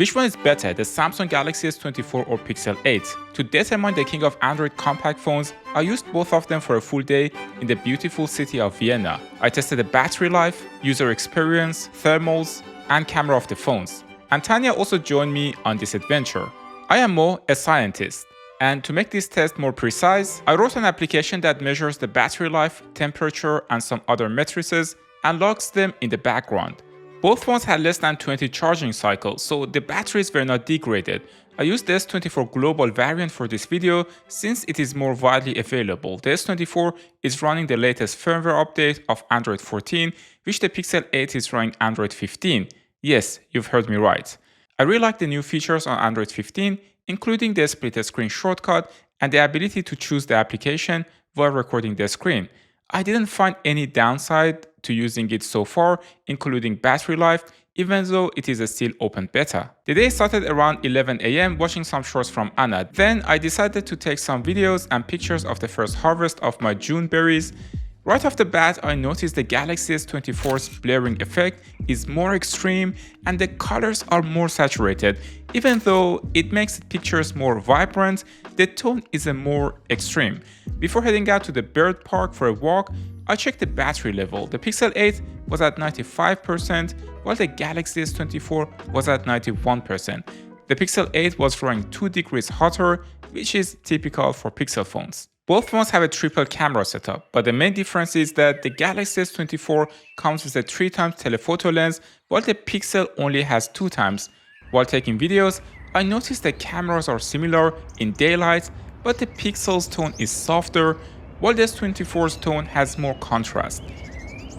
Which one is better, the Samsung Galaxy S24 or Pixel 8? To determine the king of Android compact phones, I used both of them for a full day in the beautiful city of Vienna. I tested the battery life, user experience, thermals, and camera of the phones. And Tanya also joined me on this adventure. I am more a scientist, and to make this test more precise, I wrote an application that measures the battery life, temperature, and some other matrices and logs them in the background. Both phones had less than 20 charging cycles, so the batteries were not degraded. I used the S24 global variant for this video since it is more widely available. The S24 is running the latest firmware update of Android 14, which the Pixel 8 is running Android 15. Yes, you've heard me right. I really like the new features on Android 15, including the split screen shortcut and the ability to choose the application while recording the screen. I didn't find any downside to using it so far, including battery life, even though it is a still open beta. The day started around 11 AM watching some shorts from Anna. Then I decided to take some videos and pictures of the first harvest of my June berries. Right off the bat, I noticed the Galaxy S24's blurring effect is more extreme and the colors are more saturated. Even though it makes pictures more vibrant, the tone is more extreme. Before heading out to the bird park for a walk, I checked the battery level. The Pixel 8 was at 95%, while the Galaxy S24 was at 91%. The Pixel 8 was running 2 degrees hotter, which is typical for Pixel phones. Both phones have a triple camera setup, but the main difference is that the Galaxy S24 comes with a 3x telephoto lens, while the Pixel only has 2x. While taking videos, I noticed the cameras are similar in daylight, but the Pixel's tone is softer, while the S24's tone has more contrast.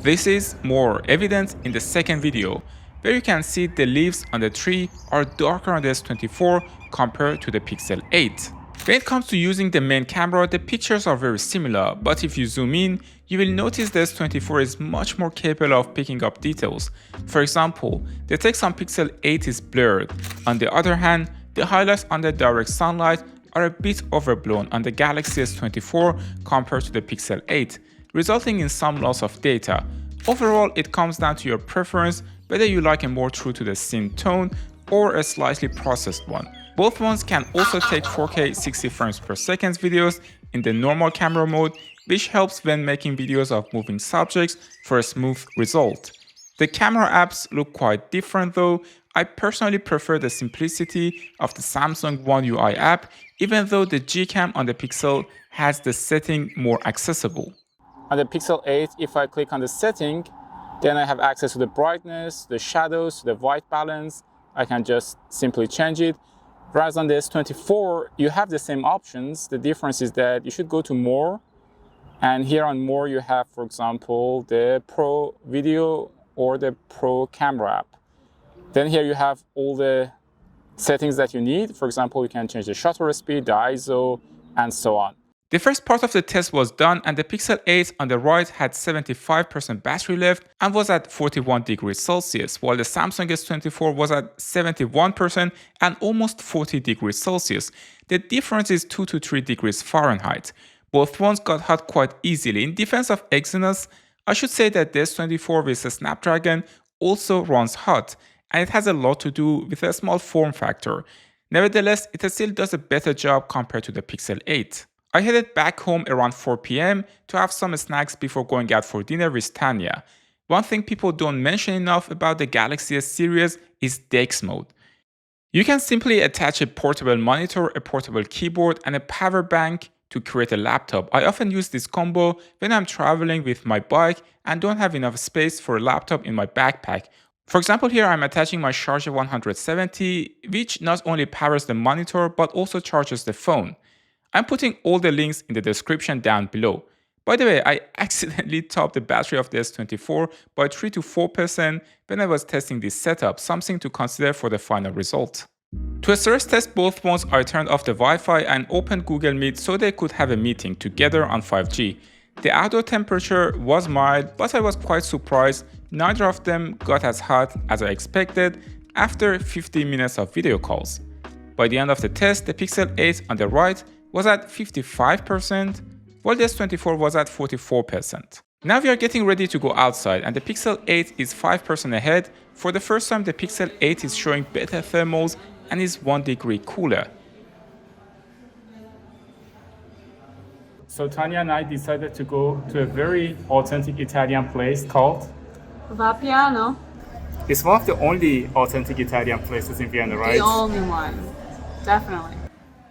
This is more evident in the second video, where you can see the leaves on the tree are darker on the S24 compared to the Pixel 8. When it comes to using the main camera, the pictures are very similar, but if you zoom in, you will notice the S24 is much more capable of picking up details. For example, the text on Pixel 8 is blurred. On the other hand, the highlights under direct sunlight are a bit overblown on the Galaxy S24 compared to the Pixel 8, resulting in some loss of data. Overall, it comes down to your preference, whether you like a more true to the scene tone or a slightly processed one. Both phones can also take 4K 60 frames per second videos in the normal camera mode, which helps when making videos of moving subjects for a smooth result. The camera apps look quite different though. I personally prefer the simplicity of the Samsung One UI app, even though the GCAM on the Pixel has the setting more accessible. On the Pixel 8, if I click on the setting, then I have access to the brightness, the shadows, the white balance. I can just simply change it. Whereas on the S24, you have the same options. The difference is that you should go to more. And here on more, you have, for example, the Pro Video or the Pro Camera app. Then here you have all the settings that you need. For example, you can change the shutter speed, the ISO, and so on. The first part of the test was done and the Pixel 8 on the right had 75% battery left and was at 41 degrees Celsius, while the Samsung S24 was at 71% and almost 40 degrees Celsius. The difference is 2 to 3 degrees Fahrenheit. Both phones got hot quite easily. In defense of Exynos, I should say that the S24 with the Snapdragon also runs hot, and it has a lot to do with a small form factor. Nevertheless, it still does a better job compared to the Pixel 8. I headed back home around 4 PM to have some snacks before going out for dinner with Tanya. One thing people don't mention enough about the Galaxy S series is DeX Mode. You can simply attach a portable monitor, a portable keyboard, and a power bank to create a laptop. I often use this combo when I'm traveling with my bike and don't have enough space for a laptop in my backpack. For example, here I'm attaching my Charger 170, which not only powers the monitor but also charges the phone. I'm putting all the links in the description down below. By the way, I accidentally topped the battery of the S24 by 3 to 4% when I was testing this setup, something to consider for the final result. To stress test both phones, I turned off the Wi-Fi and opened Google Meet so they could have a meeting together on 5G. The outdoor temperature was mild, but I was quite surprised neither of them got as hot as I expected after 15 minutes of video calls. By the end of the test, the Pixel 8 on the right was at 55%, while the S24 was at 44%. Now we are getting ready to go outside and the Pixel 8 is 5% ahead. For the first time the Pixel 8 is showing better thermals and is 1 degree cooler. So Tanya and I decided to go to a very authentic Italian place called Vapiano. It's one of the only authentic Italian places in Vienna, right? The only one, definitely.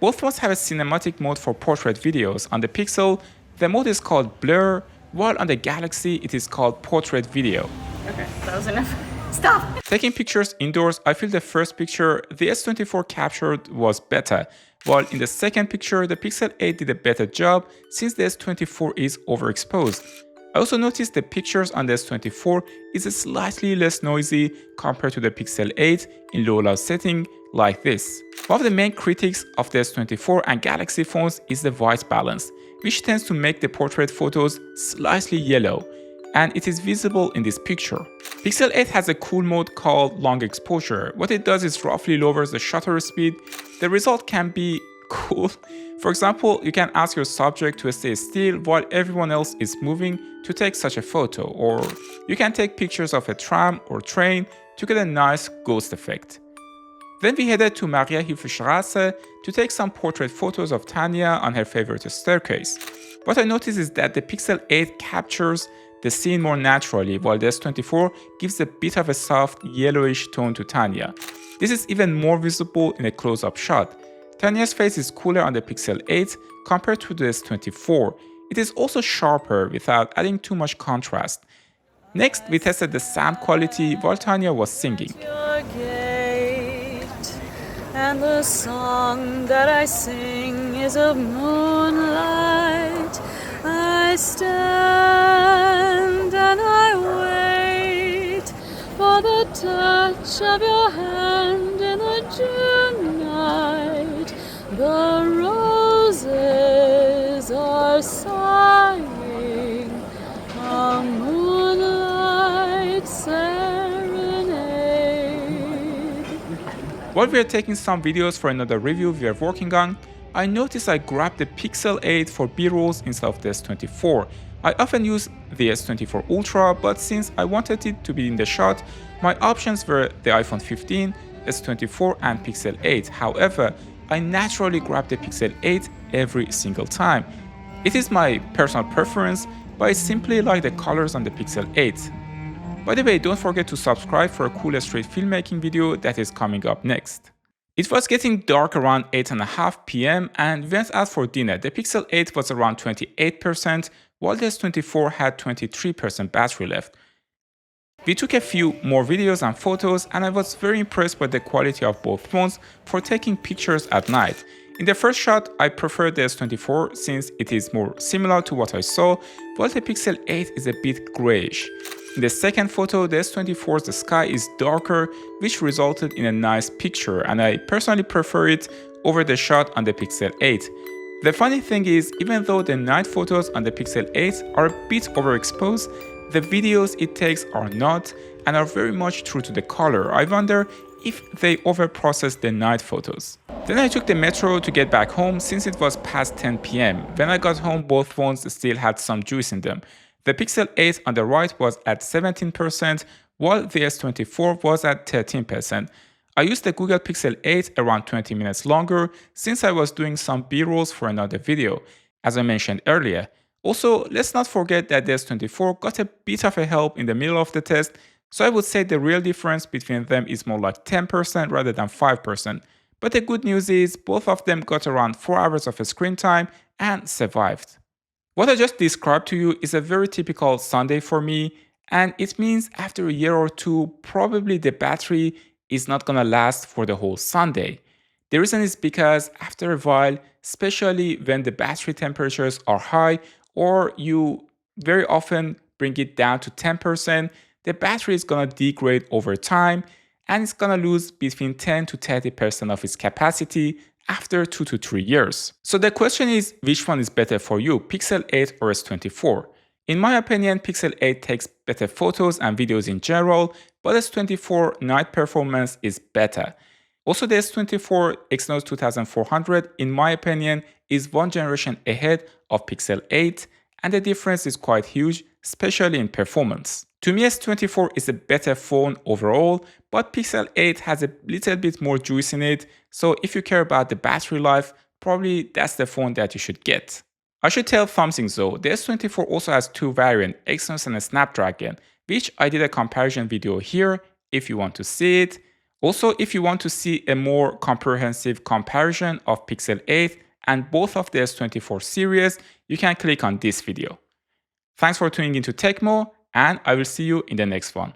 Both phones have a cinematic mode for portrait videos. On the Pixel, the mode is called Blur, while on the Galaxy, it is called Portrait Video. Okay, that was enough. Stop! Taking pictures indoors, I feel the first picture the S24 captured was better, while in the second picture, the Pixel 8 did a better job since the S24 is overexposed. I also noticed the pictures on the S24 is slightly less noisy compared to the Pixel 8 in low light setting like this. One of the main critics of the S24 and Galaxy phones is the white balance, which tends to make the portrait photos slightly yellow, and it is visible in this picture. Pixel 8 has a cool mode called long exposure. What it does is roughly lowers the shutter speed. The result can be cool. For example, you can ask your subject to stay still while everyone else is moving to take such a photo, or you can take pictures of a tram or train to get a nice ghost effect. Then we headed to Maria-Hilfer-Straße to take some portrait photos of Tanya on her favorite staircase. What I noticed is that the Pixel 8 captures the scene more naturally, while the S24 gives a bit of a soft yellowish tone to Tanya. This is even more visible in a close-up shot. Tanya's face is cooler on the Pixel 8 compared to the S24. It is also sharper without adding too much contrast. Next, we tested the sound quality while Tanya was singing. And the song that I sing is of moonlight. I stand and I wait for the touch of your hand in the June night. The roses are sighing a moonlight serenade. While we are taking some videos for another review we are working on, I noticed I grabbed the Pixel 8 for B-rolls instead of the S24. I often use the S24 Ultra, but since I wanted it to be in the shot, my options were the iPhone 15, S24 and Pixel 8. However, I naturally grab the Pixel 8 every single time. It is my personal preference, but I simply like the colors on the Pixel 8. By the way, don't forget to subscribe for a cool street filmmaking video that is coming up next. It was getting dark around 8:30 p.m. and we went out for dinner. The Pixel 8 was around 28%, while the S24 had 23% battery left. We took a few more videos and photos, and I was very impressed by the quality of both phones for taking pictures at night. In the first shot, I preferred the S24 since it is more similar to what I saw, while the Pixel 8 is a bit grayish. In the second photo, the S24's sky is darker, which resulted in a nice picture, and I personally prefer it over the shot on the Pixel 8. The funny thing is, even though the night photos on the Pixel 8 are a bit overexposed, the videos it takes are not, and are very much true to the color. I wonder if they overprocessed the night photos. Then I took the metro to get back home since it was past 10 p.m. When I got home, both phones still had some juice in them. The Pixel 8 on the right was at 17%, while the S24 was at 13%. I used the Google Pixel 8 around 20 minutes longer since I was doing some B-rolls for another video, as I mentioned earlier. Also, let's not forget that the S24 got a bit of a help in the middle of the test, so I would say the real difference between them is more like 10% rather than 5%. But the good news is both of them got around 4 hours of screen time and survived. What I just described to you is a very typical Sunday for me, and it means after a year or two, probably the battery is not gonna last for the whole Sunday. The reason is because after a while, especially when the battery temperatures are high or you very often bring it down to 10%, the battery is gonna degrade over time and it's gonna lose between 10 to 30% of its capacity after 2 to 3 years. So the question is, which one is better for you, Pixel 8 or S24? In my opinion, Pixel 8 takes better photos and videos in general, but S24 night performance is better. Also, the S24 Exynos 2400, in my opinion, is one generation ahead of Pixel 8, and the difference is quite huge especially in performance. To me, S24 is a better phone overall, but Pixel 8 has a little bit more juice in it, so if you care about the battery life, probably that's the phone that you should get. I should tell something though, the S24 also has two variants, Exynos and Snapdragon, which I did a comparison video here if you want to see it. Also, if you want to see a more comprehensive comparison of Pixel 8 and both of the S24 series, you can click on this video. Thanks for tuning into Tecmo, and I will see you in the next one.